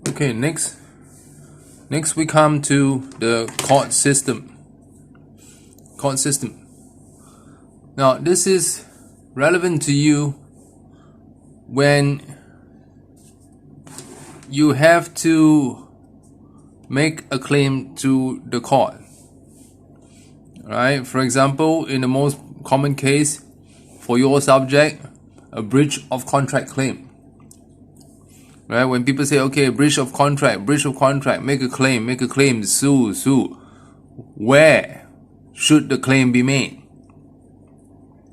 Okay, next we come to the court system. Now this is relevant to you when you have to make a claim to the court. Right? For example, in the most common case for your subject, a breach of contract claim. Right? When people say, okay, breach of contract, make a claim, sue. Where should the claim be made?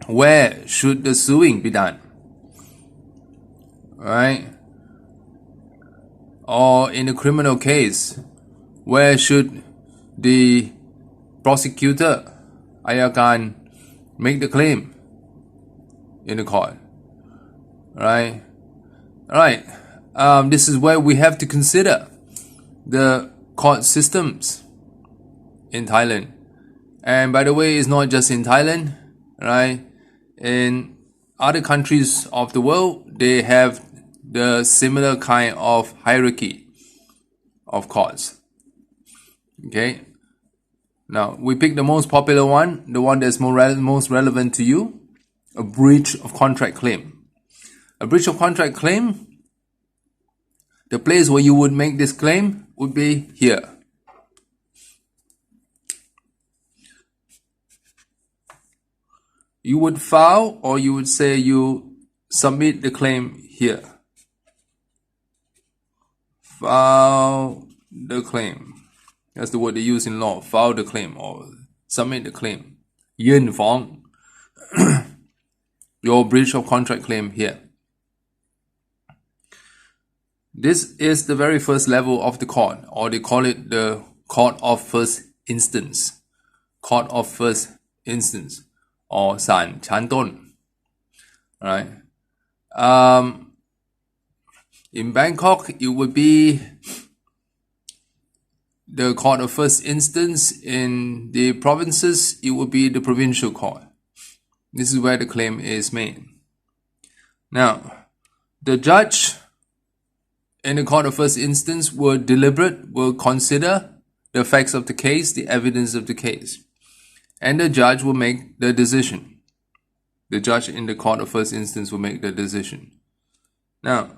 Where should the suing be done? Right? Or in a criminal case, where should the prosecutor, Ayakan, make the claim in the court? Right? Alright. This is where we have to consider the court systems in Thailand. And by the way, it's not just in Thailand, right? In other countries of the world, they have the similar kind of hierarchy of courts. Okay. Now, we pick the most popular one, the one that's most relevant to you, a breach of contract claim. A breach of contract claim, the place where you would make this claim would be here. You would file, or you would say you submit the claim here. File the claim. That's the word they use in law. File the claim or submit the claim. Yin Fong. Your breach of contract claim here. This is the very first level of the court, or they call it the court of first instance. Court of first instance, or San Chandon. Alright. In Bangkok, it would be the court of first instance. In the provinces, it would be the provincial court. This is where the claim is made. Now, the judge in the court of first instance will consider the facts of the case, the evidence of the case, and the judge will make the decision. The judge in the court of first instance will make the decision. Now,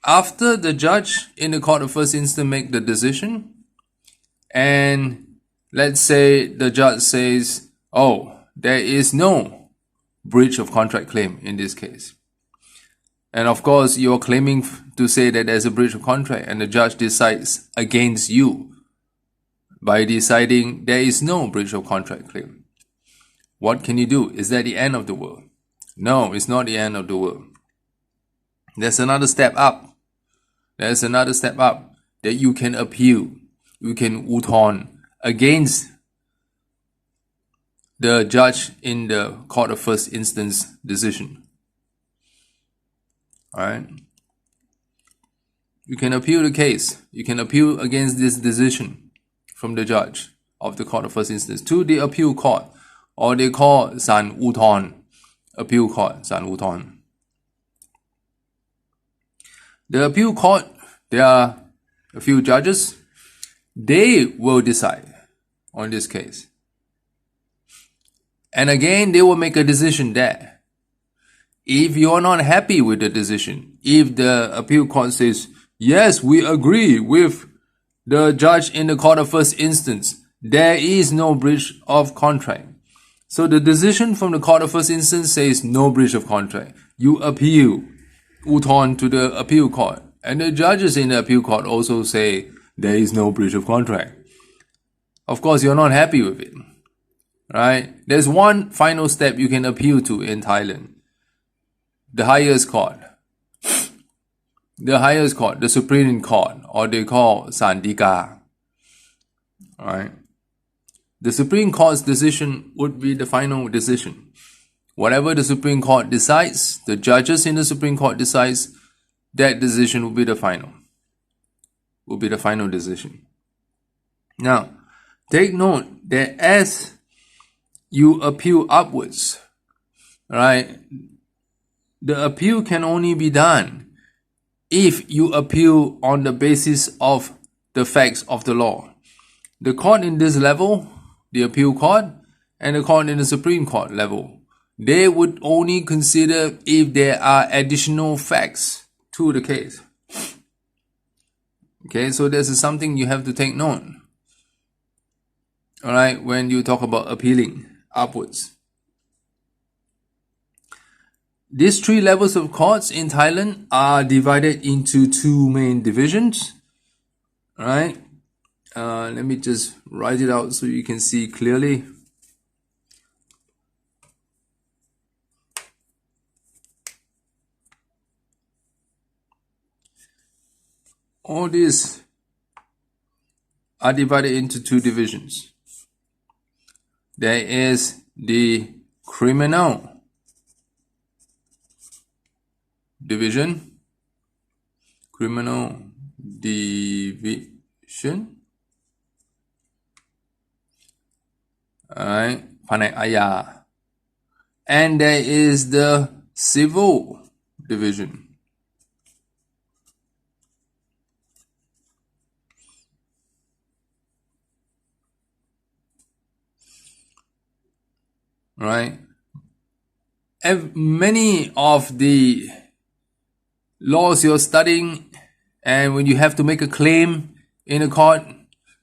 after the judge in the court of first instance make the decision, and let's say the judge says, oh, there is no breach of contract claim in this case. And of course, you're claiming to say that there's a breach of contract, and the judge decides against you by deciding there is no breach of contract claim. What can you do? Is that the end of the world? No, it's not the end of the world. There's another step up. There's another step up that you can appeal. You can uthorn against the judge in the court of first instance decision. Alright? You can appeal the case. You can appeal against this decision from the judge of the court of first instance to the appeal court, or they call San Uthorn, appeal court, San Uthorn. The appeal court, there are a few judges. They will decide on this case. And again, they will make a decision there. If you're not happy with the decision, if the appeal court says, yes, we agree with the judge in the court of first instance, there is no breach of contract. So the decision from the court of first instance says no breach of contract. You appeal, uthorn to the appeal court. And the judges in the appeal court also say there is no breach of contract. Of course, you're not happy with it. Right? There's one final step you can appeal to in Thailand. The highest court. The highest court, the Supreme Court, or they call Sandika. Alright? The Supreme Court's decision would be the final decision. Whatever the Supreme Court decides, the judges in the Supreme Court decides, that decision will be the final. Will be the final decision. Now, take note that as you appeal upwards, right, the appeal can only be done if you appeal on the basis of the facts of the law. The court in this level, the appeal court, and the court in the Supreme Court level, they would only consider if there are additional facts to the case. Okay, so this is something you have to take note. Alright, when you talk about appealing upwards. These three levels of courts in Thailand are divided into two main divisions. Alright, let me just write it out so you can see clearly. All these are divided into two divisions. There is the criminal division, alright, Panek Aya, and there is the civil division. Right? Many of the laws you're studying, and when you have to make a claim in a court,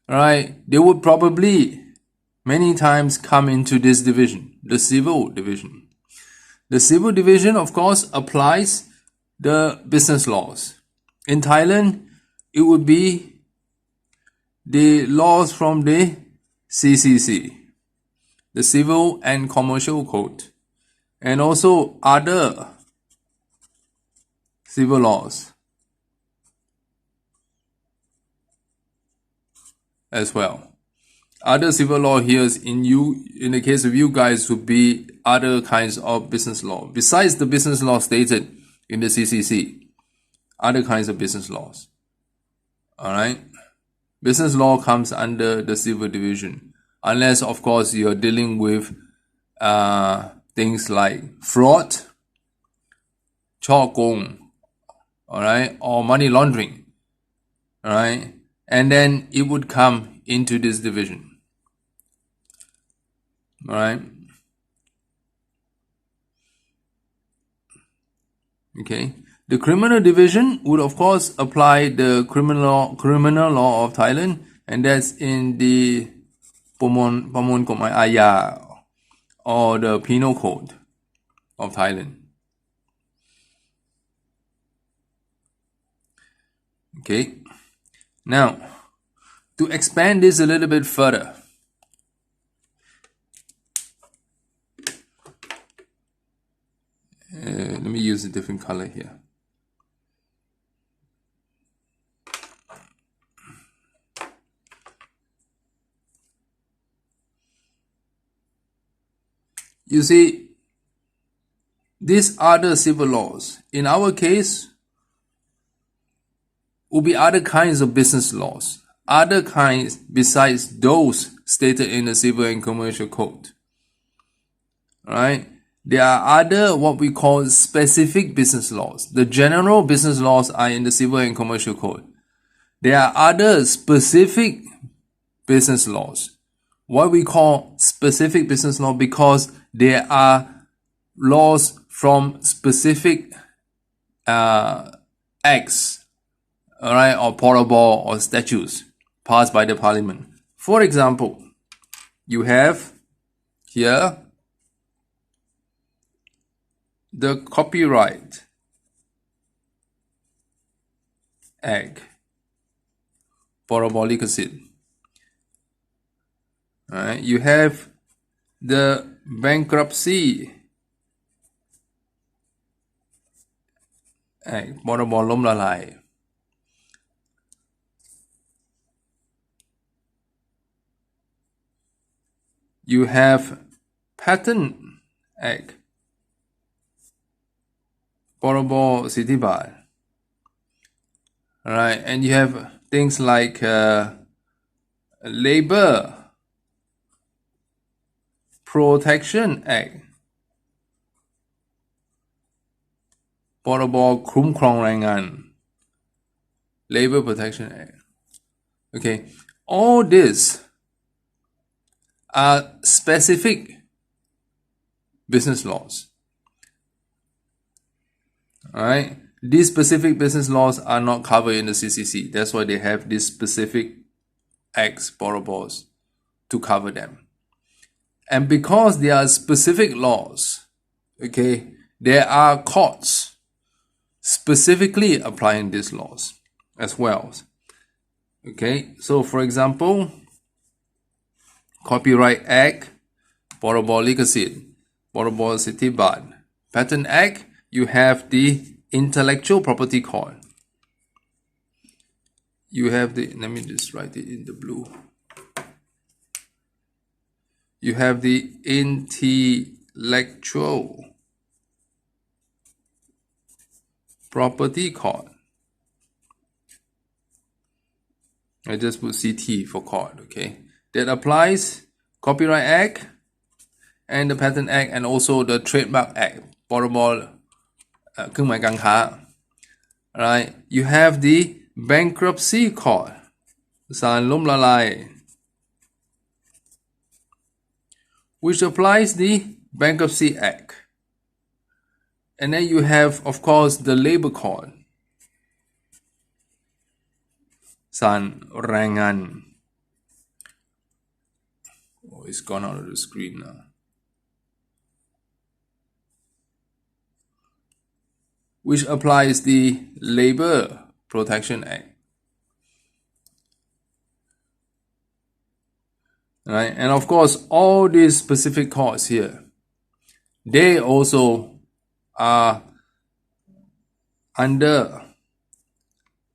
right, they would probably many times come into this division, the civil division. The civil division, of course, applies the business laws. In Thailand, it would be the laws from the CCC, the Civil and Commercial Code, and also other civil laws as well. Other civil law here in the case of you guys would be other kinds of business law. Besides the business law stated in the CCC, other kinds of business laws. Alright? Business law comes under the civil division. Unless, of course, you're dealing with things like fraud, ช่อโกง, alright, or money laundering, alright, and then it would come into this division, alright, okay. The criminal division would, of course, apply the criminal law of Thailand, and that's in the Pamon Komai Aya, or the Penal Code of Thailand. Okay, now to expand this a little bit further, let me use a different color here. You see, these other civil laws, in our case, will be other kinds of business laws, other kinds besides those stated in the Civil and Commercial Code. Alright? There are other what we call specific business laws. The general business laws are in the Civil and Commercial Code. There are other specific business laws. What we call specific business law because there are laws from specific acts, alright, or protocol or statutes passed by the parliament. For example, you have here the Copyright Act, protocol likhit. Alright, you have the Bankruptcy Act, พรบล้มละลาย You have Patent Act, พรบสิทธิบัตร Alright, and you have things like Labor Protection Act, พรบคุ้มครองแรงงาน Labor Protection Act. Okay, all this are specific business laws. Alright, these specific business laws are not covered in the CCC. That's why they have these specific acts, protocols to cover them. And because they are specific laws, okay, there are courts specifically applying these laws as well. Okay, so for example, Copyright Act, Borobudur Likasit, Borobudur Setibat. Patent Act, you have the Intellectual Property Court. You have the, let me just write it in the blue. You have the Intellectual Property Court. I just put CT for court, okay? That applies Copyright Act and the Patent Act and also the Trademark Act. Borobudur Keung Mai Gang Kha. Alright, you have the Bankruptcy Court. San Lom Lalai, which applies the Bankruptcy Act. And then you have, of course, the Labor Court. San Rangan. Oh, it's gone out of the screen now. Which applies the Labor Protection Act. Right? And of course, all these specific courts here, they also are under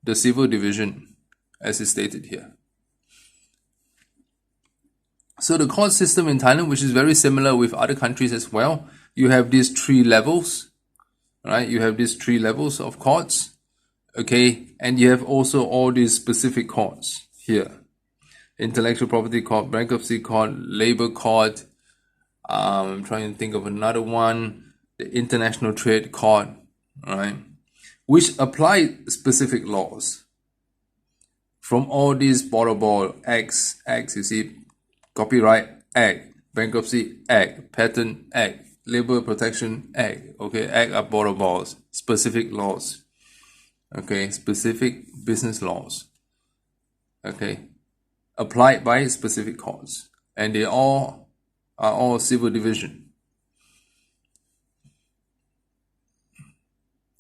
the civil division, as is stated here. So the court system in Thailand, which is very similar with other countries as well, you have these three levels, right? You have these three levels of courts, okay? And you have also all these specific courts here. Intellectual Property Court, Bankruptcy Court, Labor Court, I'm trying to think of another one, the International Trade Court, right? Which apply specific laws from all these Borobudur acts, you see, Copyright Act, Bankruptcy Act, Patent Act, Labor Protection Act, okay, Act of Borobudur, specific laws, okay, specific business laws, okay, applied by specific courts, and they all are all civil division.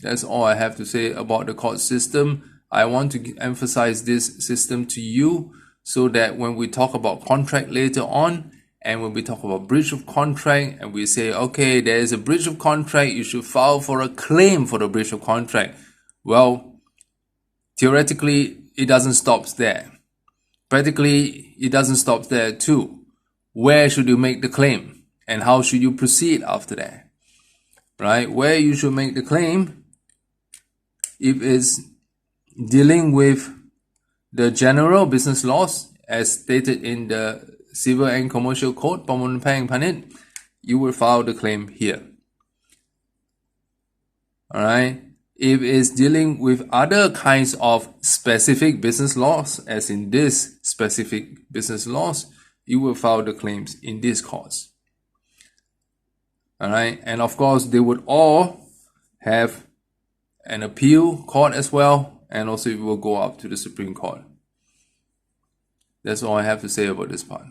That's all I have to say about the court system. I want to emphasize this system to you so that when we talk about contract later on, and when we talk about breach of contract, and we say, okay, there is a breach of contract, you should file for a claim for the breach of contract. Well, theoretically, it doesn't stop there. Practically, it doesn't stop there too. Where should you make the claim? And how should you proceed after that? Right? Where you should make the claim, if it's dealing with the general business laws as stated in the Civil and Commercial Code, Pamon Pang Panit, you will file the claim here. Alright? If it's dealing with other kinds of specific business laws, as in this specific business laws, you will file the claims in these courts. Alright? And of course, they would all have an appeal court as well, and also it will go up to the Supreme Court. That's all I have to say about this part.